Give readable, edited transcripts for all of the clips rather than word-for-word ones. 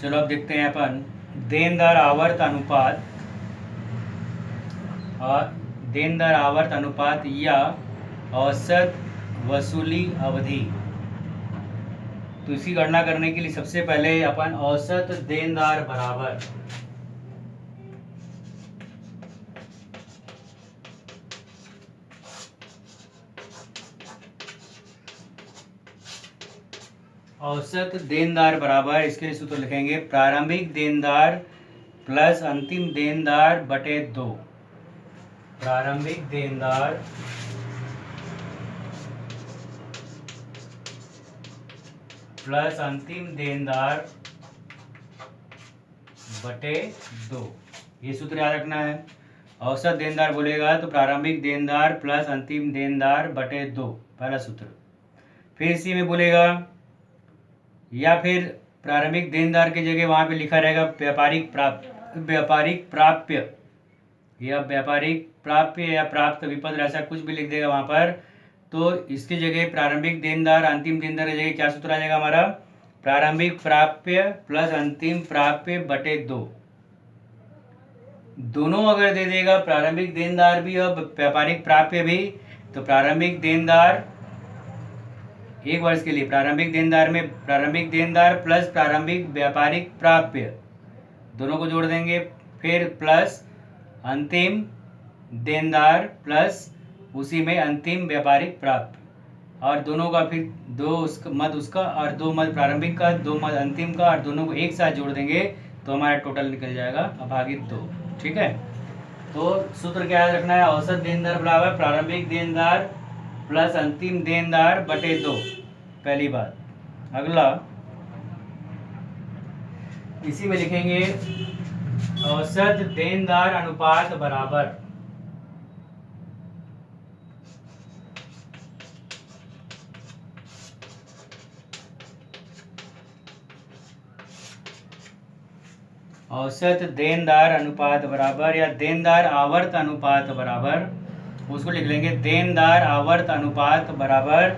चलो अब देखते हैं अपन देनदार आवर्त अनुपात और देनदार आवर्त अनुपात या औसत वसूली अवधि। तो इसकी गणना करने के लिए सबसे पहले अपन औसत देनदार बराबर इसके लिए सूत्र लिखेंगे प्रारंभिक देनदार प्लस अंतिम देनदार बटे 2। प्रारंभिक देनदार प्लस अंतिम देनदार बटे 2, ये सूत्र याद रखना है। औसत देनदार बोलेगा तो प्रारंभिक देनदार प्लस अंतिम देनदार बटे 2, पहला सूत्र। फिर इसी में बोलेगा या फिर प्रारंभिक देनदार की जगह वहाँ पे लिखा रहेगा व्यापारिक प्राप्य या व्यापारिक प्राप्य या प्राप्त विपद, ऐसा कुछ भी लिख देगा वहाँ पर। तो इसकी जगह प्रारंभिक देनदार अंतिम देनदार की जगह क्या सूत्र आ जाएगा हमारा, प्रारंभिक प्राप्य प्लस अंतिम प्राप्य बटे 2। दोनों अगर दे देगा, प्रारंभिक देनदार भी और व्यापारिक प्राप्य भी, तो प्रारंभिक देनदार एक वर्ष के लिए प्रारंभिक देनदार में प्रारंभिक देनदार प्लस प्रारंभिक व्यापारिक प्राप्य दोनों को जोड़ देंगे, फिर प्लस अंतिम देनदार प्लस उसी में अंतिम व्यापारिक प्राप्य, और दोनों का फिर दो मद उसका और दो मद प्रारंभिक का, दो मद अंतिम का, और दोनों को एक साथ जोड़ देंगे तो हमारा टोटल निकल जाएगा अभागित 2। ठीक है, तो सूत्र क्या याद रखना है, औसत देनदार बराबर प्रारंभिक देनदार प्लस अंतिम देनदार बटे 2, पहली बात। अगला इसी में लिखेंगे औसत देनदार अनुपात बराबर औसत देनदार अनुपात बराबर या देनदार आवर्त अनुपात बराबर, उसको लिख लेंगे देनदार आवर्त अनुपात बराबर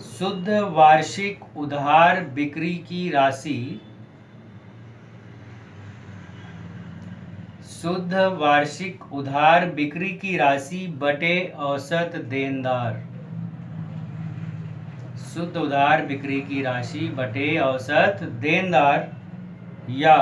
शुद्ध वार्षिक उधार बिक्री की राशि, शुद्ध वार्षिक उधार बिक्री की राशि बटे औसत देनदार, शुद्ध उधार बिक्री की राशि बटे औसत देनदार, या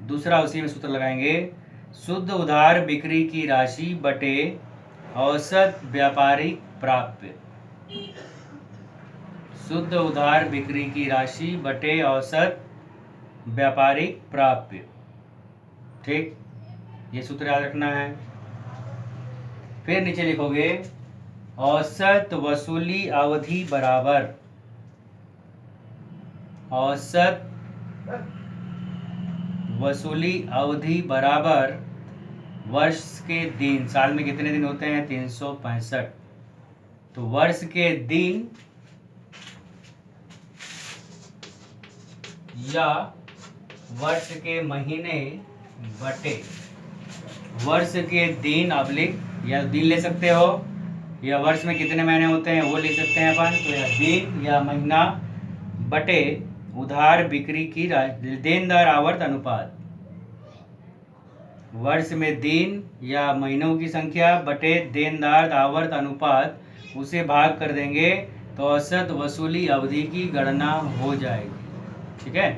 दूसरा उसी में सूत्र लगाएंगे शुद्ध उधार बिक्री की राशि बटे औसत व्यापारिक प्राप्य, शुद्ध उधार बिक्री की राशि बटे औसत व्यापारिक प्राप्य। ठीक, ये सूत्र याद रखना है। फिर नीचे लिखोगे औसत वसूली अवधि बराबर औसत वसूली अवधि बराबर वर्ष के दिन, साल में कितने दिन होते हैं 365, तो वर्ष के दिन या वर्ष के महीने बटे वर्ष के दिन अब्लिक, या दिन ले सकते हो, या वर्ष में कितने महीने होते हैं वो ले सकते हैं अपन, तो या दिन या महीना बटे उधार बिक्री की देनदार आवर्त अनुपात, वर्ष में दिन या महीनों की संख्या बटे देनदार आवर्त अनुपात, उसे भाग कर देंगे तो औसत वसूली अवधि की गणना हो जाएगी। ठीक है,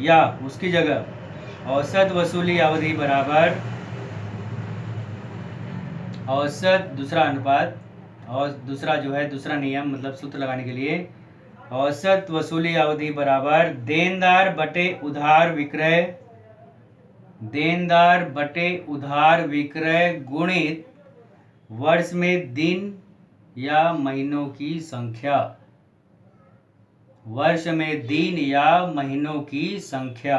या उसकी जगह औसत वसूली अवधि बराबर औसत दूसरा अनुपात, और दूसरा जो है दूसरा नियम मतलब सूत्र लगाने के लिए औसत वसूली अवधि बराबर देनदार बटे उधार विक्रय, देनदार बटे उधार विक्रय गुणित वर्ष में दिन या महीनों की संख्या, वर्ष में दिन या महीनों की संख्या।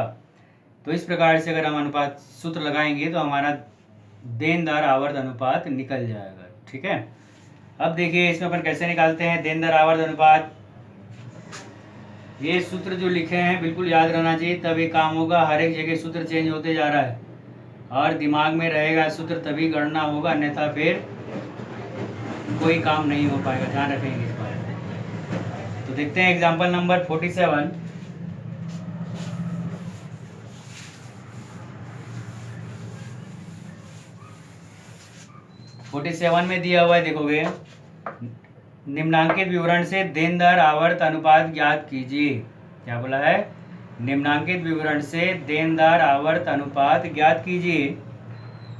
तो इस प्रकार से अगर हम अनुपात सूत्र लगाएंगे तो हमारा देनदार आवर्त अनुपात निकल जाएगा। ठीक है, अब देखिए इसमें अपन कैसे निकालते हैं देनदार आवर्त अनुपात। ये सूत्र जो लिखे हैं बिल्कुल याद रहना चाहिए, तभी काम होगा। हर एक जगह सूत्र चेंज होते जा रहा है और दिमाग में रहेगा सूत्र तभी गणना होगा, अन्यथा फिर कोई काम नहीं हो पाएगा। ध्यान रखेंगे इस बात। तो देखते हैं एग्जाम्पल नंबर 47। में दिया हुआ है, देखोगे, निम्नांकित विवरण से देनदार आवर्त अनुपात ज्ञात कीजिए। क्या बोला है? निम्नांकित विवरण से देनदार आवर्त अनुपात ज्ञात कीजिए।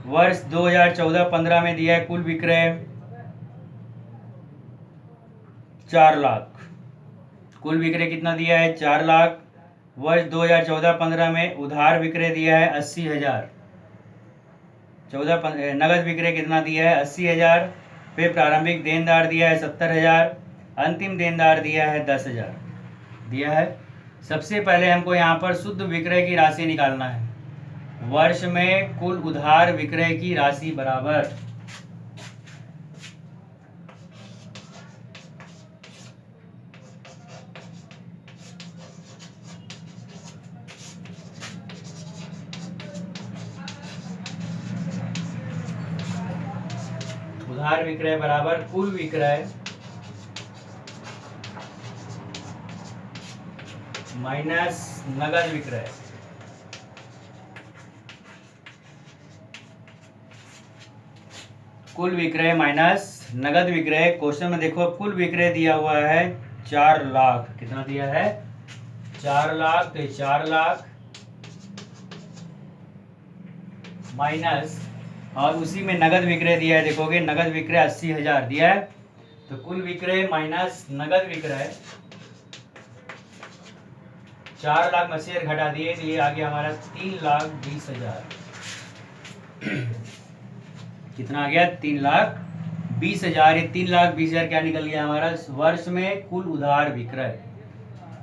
वर्ष 2014-15 में दिया है कुल विक्रय 4 लाख। कुल विक्रय कितना दिया है? 4 लाख। वर्ष 2014-15 में उधार विक्रय दिया है 80,000। नगद विक्रय कितना दिया है? 80,000। फिर प्रारंभिक देनदार दिया है 70,000। अंतिम देनदार दिया है 10,000 दिया है। सबसे पहले हमको यहाँ पर शुद्ध विक्रय की राशि निकालना है। वर्ष में कुल उधार विक्रय की राशि बराबर उधार विक्रय बराबर कुल विक्रय माइनस नगद विक्रय। कुल विक्रय माइनस नगद विक्रय। क्वेश्चन में देखो कुल विक्रय दिया हुआ है 4 लाख। कितना दिया है? 4 लाख। तो 4 लाख माइनस, और उसी में नगद विक्रय दिया है, देखोगे नगद विक्रय 80,000 दिया है। तो कुल विक्रय माइनस नगद विक्रय 4 लाख में से घटा दिए तो ये आ गया हमारा 3,20,000। कितना आ गया? 3,20,000। ये 3,20,000 क्या निकल गया हमारा? वर्ष में कुल उधार विक्रय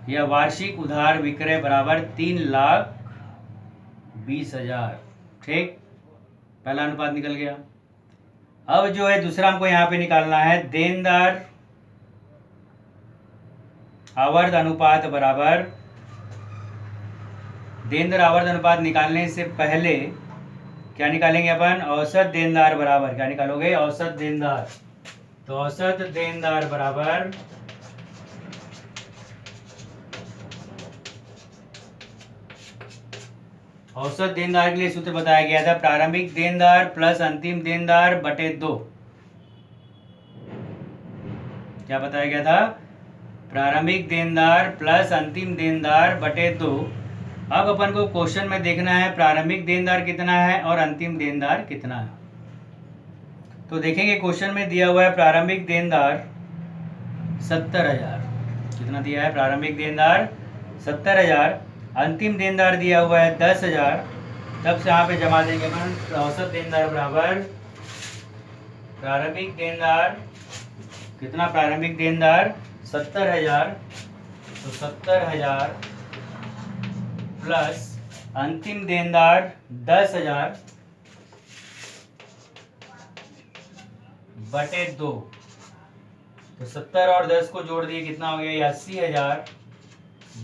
या वार्षिक उधार विक्रय बराबर 3,20,000। ठीक, पहला अनुपात निकल गया। अब जो है दूसरा हमको यहाँ पे निकालना है देनदार आवर्त अनुपात बराबर। देनदार आवर्त अनुपात निकालने से पहले क्या निकालेंगे अपन? औसत देनदार बराबर, क्या निकालोगे? औसत देनदार। तो औसत देनदार बराबर औसत देनदार के लिए सूत्र बताया गया था, प्रारंभिक देनदार प्लस अंतिम देनदार बटे 2। क्या बताया गया था? प्रारंभिक देनदार प्लस अंतिम देनदार बटे 2। अब अपन को क्वेश्चन में देखना है प्रारंभिक देनदार कितना है और अंतिम देनदार कितना है। तो देखेंगे क्वेश्चन में दिया हुआ है प्रारंभिक देनदार 70,000। कितना दिया है? प्रारंभिक देनदार 70,000। अंतिम देनदार दिया हुआ है 10,000। तब से यहाँ पे जमा देंगे अपन औसत देनदार बराबर प्रारंभिक देनदार कितना? प्रारंभिक देनदार 70,000। तो 70,000 प्लस अंतिम देनदार 10,000 बटे 2। तो 70 और 10 को जोड़ दिए, कितना हो गया? 80,000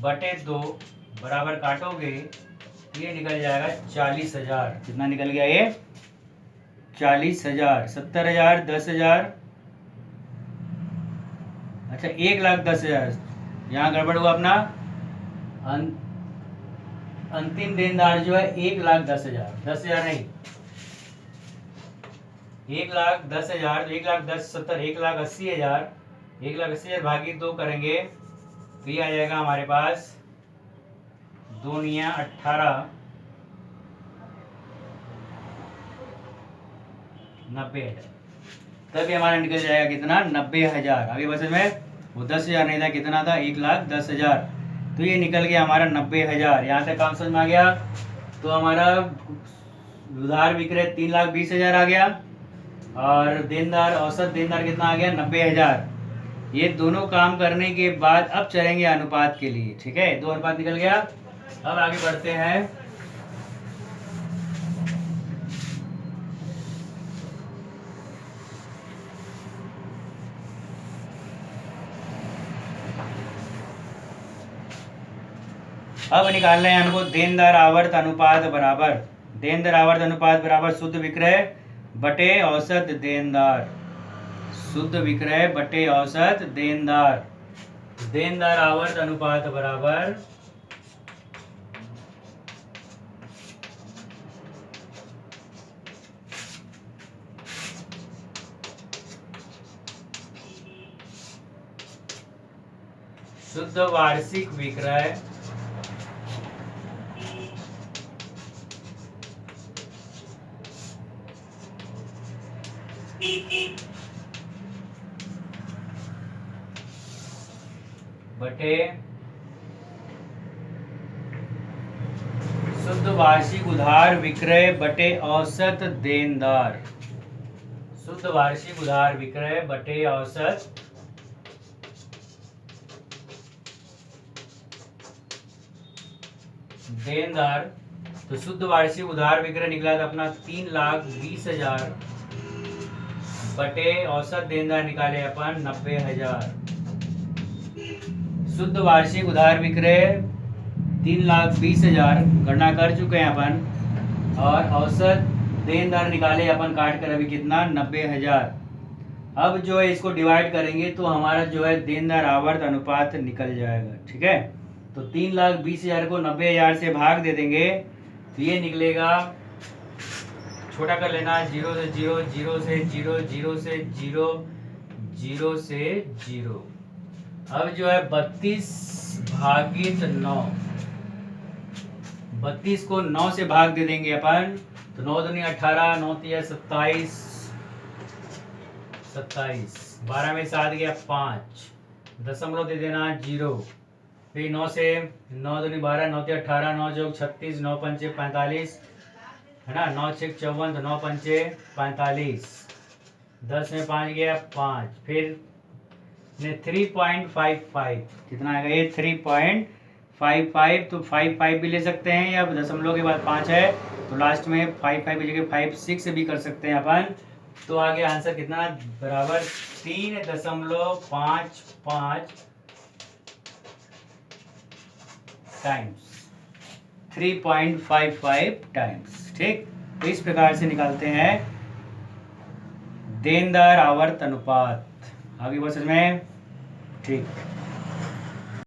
बटे 2 बराबर काटोगे ये निकल जाएगा 40,000। कितना निकल गया ये? 40,000। 70,000 10,000, अच्छा 1,10,000। यहाँ गड़बड़ हुआ अपना। अंतिम देनदार जो है 1,10,000, 10,000 नहीं, 1,10,000। 1,10,000 70, 1,80,000। 1,80,000 भागी 2 करेंगे तो ये आ जाएगा हमारे पास 2 निया 18, 90,000। तभी हमारा निकल जाएगा कितना? 90,000। आगे बस में वो 10,000 नहीं था, कितना था? 1,10,000। तो ये निकल गया हमारा 90,000। यहाँ तक काम समझ में आ गया। तो हमारा उधार विक्रय 3,20,000 आ गया और देनदार औसत देनदार कितना आ गया? 90,000। ये दोनों काम करने के बाद अब चलेंगे अनुपात के लिए। ठीक है, 2 अनुपात निकल गया। अब आगे बढ़ते हैं। अब निकालना है हमको देनदार आवर्त अनुपात बराबर। देनदार आवर्त अनुपात बराबर शुद्ध विक्रय बटे औसत देनदार। शुद्ध विक्रय बटे औसत देनदार। देनदार आवर्त अनुपात बराबर शुद्ध वार्षिक विक्रय बटे शुद्ध वार्षिक उधार विक्रय बटे औसत देनदार। शुद्ध वार्षिक उधार विक्रय बटे औसत देनदार। तो शुद्ध वार्षिक उधार विक्रय निकला था अपना 3,20,000 बटे औसत देनदार निकाले अपन 90,000। शुद्ध वार्षिक उधार विक्रय 3,20,000 गणना कर चुके हैं अपन, और औसत देनदार निकाले अपन काट कर अभी कितना 90,000। अब जो है इसको डिवाइड करेंगे तो हमारा जो है देनदार आवर्त अनुपात निकल जाएगा। ठीक है, तो 3,20,000 को 90,000 से भाग दे देंगे तो ये निकलेगा, छोटा कर लेना, 0 से 0, 0 से 0, 0 से 0, 0 से 0। अब जो है 32 भागित 9, 32 को 9 से भाग दे देंगे अपन, तो 9 दूनी 18, 9 तिया 27, 27, 12 में 7 गया 5, दशमलव दे देना 0, फिर 9 से 9 दूनी 12, 9 तिया 18, 9 जोग 36, 9 पंचे 45, है ना, 9 छेक 54, तो 9 पंचे 45, 10 में 5 गया 5, फिर 3.55 कितना आएगा ये 3.55, तो 55 भी ले सकते हैं या दशमलव के बाद 5 है तो लास्ट में 55 की जगह 56 भी कर सकते हैं अपन। तो आगे आंसर कितना बराबर 3.55 टाइम्स, 3.55 टाइम्स। ठीक, तो इस प्रकार से निकालते हैं देनदार आवर्त अनुपात। आगे बात समझ में? ठीक।